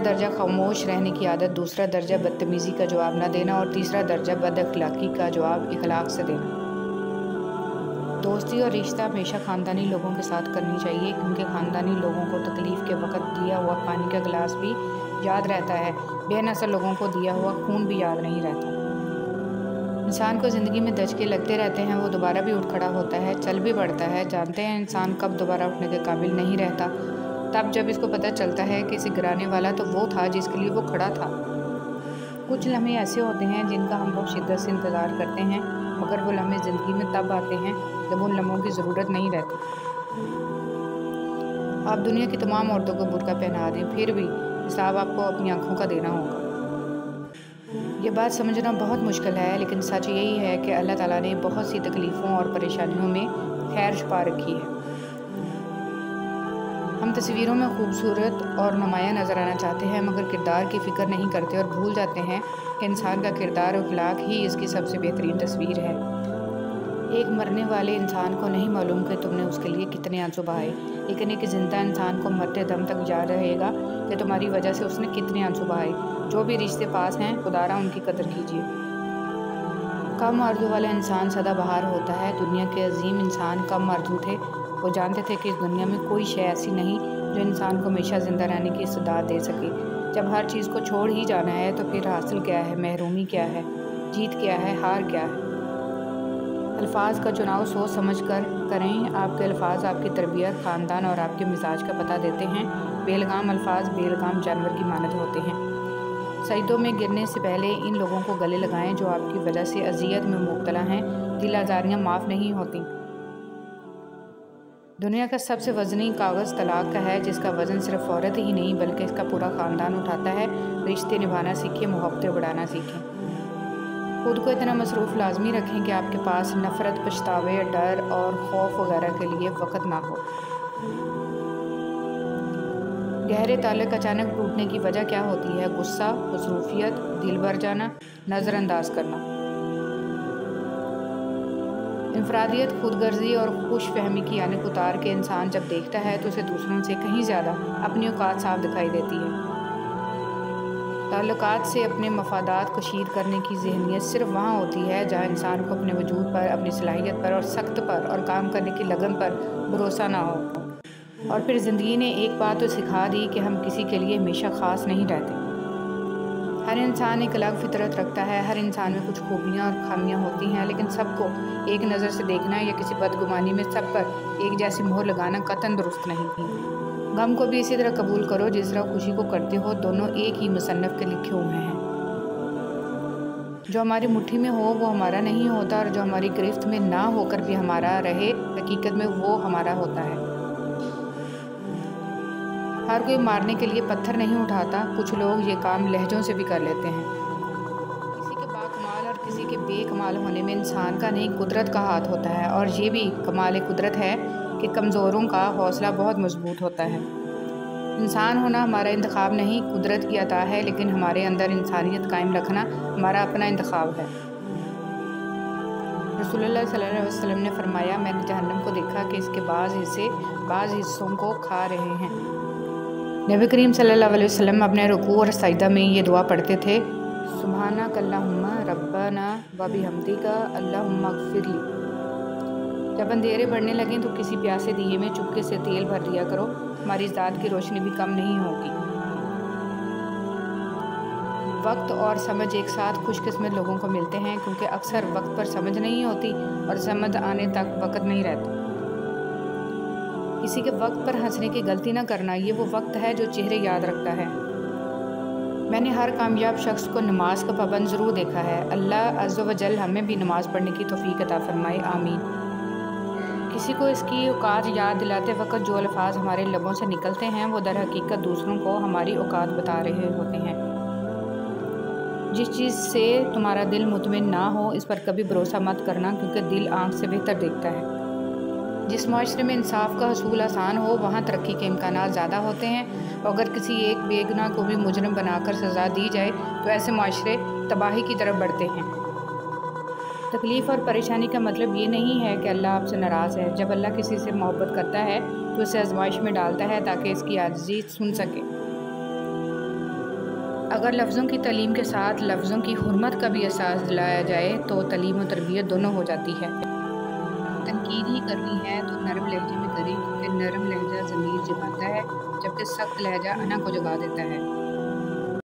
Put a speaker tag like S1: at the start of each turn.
S1: درجہ خاموش رہنے کی عادت، دوسرا درجہ بدتمیزی کا جواب نہ دینا اور تیسرا درجہ بد اخلاقی کا جواب اخلاق سے دینا۔ دوستی اور رشتہ ہمیشہ خاندانی لوگوں کے ساتھ کرنی چاہیے، کیونکہ خاندانی لوگوں کو تکلیف کے وقت دیا ہوا پانی کا گلاس بھی یاد رہتا ہے، بے نسل لوگوں کو دیا ہوا خون بھی یاد نہیں رہتا۔ انسان کو زندگی میں دھچکے لگتے رہتے ہیں، وہ دوبارہ بھی اٹھ کھڑا ہوتا ہے، چل بھی پڑتا ہے۔ جانتے ہیں انسان کب دوبارہ اٹھنے کے قابل نہیں رہتا؟ تب جب اس کو پتہ چلتا ہے کہ اسے گرانے والا تو وہ تھا جس کے لیے وہ کھڑا تھا۔ کچھ لمحے ایسے ہوتے ہیں جن کا ہم بہت شدت سے انتظار کرتے ہیں، مگر وہ لمحے زندگی میں تب آتے ہیں جب ان لمحوں کی ضرورت نہیں رہتی۔ آپ دنیا کی تمام عورتوں کو برقع پہنا دیں، پھر بھی حساب آپ کو اپنی آنکھوں کا دینا ہوگا۔ یہ بات سمجھنا بہت مشکل ہے، لیکن سچ یہی ہے کہ اللہ تعالیٰ نے بہت سی تکلیفوں اور پریشانیوں میں خیر چھپا رکھی ہے۔ ہم تصویروں میں خوبصورت اور نمایاں نظر آنا چاہتے ہیں، مگر کردار کی فکر نہیں کرتے اور بھول جاتے ہیں کہ انسان کا کردار اور اخلاق ہی اس کی سب سے بہترین تصویر ہے۔ ایک مرنے والے انسان کو نہیں معلوم کہ تم نے اس کے لیے کتنے آنسو بہائے، لیکن ایک زندہ انسان کو مرتے دم تک یاد رہے گا کہ تمہاری وجہ سے اس نے کتنے آنسو بہائے۔ جو بھی رشتے پاس ہیں، خدارا ان کی قدر کیجیے۔ کم آرزو والا انسان سدا بہار ہوتا ہے۔ دنیا کے عظیم انسان کم آرزو تھے۔ وہ جانتے تھے کہ اس دنیا میں کوئی شے ایسی نہیں جو انسان کو ہمیشہ زندہ رہنے کی استعداد دے سکے۔ جب ہر چیز کو چھوڑ ہی جانا ہے تو پھر حاصل کیا ہے، محرومی کیا ہے، جیت کیا ہے، ہار کیا ہے۔ الفاظ کا چناؤ سوچ سمجھ کر کریں۔ آپ کے الفاظ آپ کی تربیت، خاندان اور آپ کے مزاج کا پتہ دیتے ہیں۔ بے لگام الفاظ بے لگام جانور کی مانند ہوتے ہیں۔ سجدوں میں گرنے سے پہلے ان لوگوں کو گلے لگائیں جو آپ کی وجہ سے اذیت میں مبتلا ہیں۔ دل آزاریاں معاف نہیں ہوتیں۔ دنیا کا سب سے وزنی کاغذ طلاق کا ہے، جس کا وزن صرف عورت ہی نہیں بلکہ اس کا پورا خاندان اٹھاتا ہے۔ رشتے نبھانا سیکھیں، محبتیں بڑھانا سیکھیں۔ خود کو اتنا مصروف لازمی رکھیں کہ آپ کے پاس نفرت، پچھتاوے، ڈر اور خوف وغیرہ کے لیے وقت نہ ہو۔ گہرے تعلق اچانک ٹوٹنے کی وجہ کیا ہوتی ہے؟ غصہ، مصروفیت، دل بھر جانا، نظر انداز کرنا۔ انفرادیت، خود غرضی اور خوش فہمی کی آنک اتار کے انسان جب دیکھتا ہے تو اسے دوسروں سے کہیں زیادہ اپنی اوقات صاف دکھائی دیتی ہے۔ تعلقات سے اپنے مفادات کشید کرنے کی ذہنیت صرف وہاں ہوتی ہے جہاں انسان کو اپنے وجود پر، اپنی صلاحیت پر اور سخت پر اور کام کرنے کی لگن پر بھروسہ نہ ہو۔ اور پھر زندگی نے ایک بات تو سکھا دی کہ ہم کسی کے لیے ہمیشہ خاص نہیں رہتے۔ ہر انسان ایک الگ فطرت رکھتا ہے، ہر انسان میں کچھ خوبیاں اور خامیاں ہوتی ہیں، لیکن سب کو ایک نظر سے دیکھنا یا کسی بدگمانی میں سب پر ایک جیسی مہر لگانا قطعاً درست نہیں۔ غم کو بھی اسی طرح قبول کرو جس طرح خوشی کو کرتے ہو، دونوں ایک ہی مصنف کے لکھے ہوئے ہیں۔ جو ہماری مٹھی میں ہو وہ ہمارا نہیں ہوتا، اور جو ہماری گرفت میں نہ ہو کر بھی ہمارا رہے حقیقت میں وہ ہمارا ہوتا ہے۔ ہر کوئی مارنے کے لیے پتھر نہیں اٹھاتا، کچھ لوگ یہ کام لہجوں سے بھی کر لیتے ہیں۔ کسی کے باکمال اور کسی کے بے کمال ہونے میں انسان کا نہیں قدرت کا ہاتھ ہوتا ہے، اور یہ بھی کمال قدرت ہے کہ کمزوروں کا حوصلہ بہت مضبوط ہوتا ہے۔ انسان ہونا ہمارا انتخاب نہیں، قدرت کی عطا ہے، لیکن ہمارے اندر انسانیت قائم رکھنا ہمارا اپنا انتخاب ہے۔ رسول اللہ صلی اللہ علیہ وسلم نے فرمایا، میں نے جہنم کو دیکھا کہ اس کے بعض حصے بعض حصوں کو کھا رہے ہیں۔ نبی کریم صلی اللہ علیہ وسلم اپنے رکوع اور سجدہ میں یہ دعا پڑھتے تھے، سبحانک اللہم ربنا و بحمدک اللہم اغفر لی۔ جب اندھیرے بڑھنے لگیں تو کسی پیاسے دیے میں چپکے سے تیل بھر دیا کرو، ہماری ذات کی روشنی بھی کم نہیں ہوگی۔ وقت اور سمجھ ایک ساتھ خوش قسمت لوگوں کو ملتے ہیں، کیونکہ اکثر وقت پر سمجھ نہیں ہوتی اور سمجھ آنے تک وقت نہیں رہتا۔ کسی کے وقت پر ہنسنے کی غلطی نہ کرنا، یہ وہ وقت ہے جو چہرے یاد رکھتا ہے۔ میں نے ہر کامیاب شخص کو نماز کا پابند ضرور دیکھا ہے۔ اللہ عز و جل ہمیں بھی نماز پڑھنے کی توفیق عطا فرمائے، آمین۔ کسی کو اس کی اوقات یاد دلاتے وقت جو الفاظ ہمارے لبوں سے نکلتے ہیں وہ در حقیقت دوسروں کو ہماری اوقات بتا رہے ہوتے ہیں۔ جس چیز سے تمہارا دل مطمئن نہ ہو اس پر کبھی بھروسہ مت کرنا، کیونکہ دل آنکھ سے بہتر دیکھتا ہے۔ جس معاشرے میں انصاف کا حصول آسان ہو وہاں ترقی کے امکانات زیادہ ہوتے ہیں، اور اگر کسی ایک بے گناہ کو بھی مجرم بنا کر سزا دی جائے تو ایسے معاشرے تباہی کی طرف بڑھتے ہیں۔ تکلیف اور پریشانی کا مطلب یہ نہیں ہے کہ اللہ آپ سے ناراض ہے۔ جب اللہ کسی سے محبت کرتا ہے تو اسے آزمائش میں ڈالتا ہے تاکہ اس کی عاجزی سن سکے۔ اگر لفظوں کی تعلیم کے ساتھ لفظوں کی حرمت کا بھی احساس دلایا جائے تو تعلیم و تربیت دونوں ہو جاتی ہے۔ تنقید ہی کرنی ہے تو نرم لہجے میں کریں، کیونکہ نرم لہجہ ضمیر جگاتا ہے، جبکہ سخت لہجہ انا کو جگا دیتا ہے۔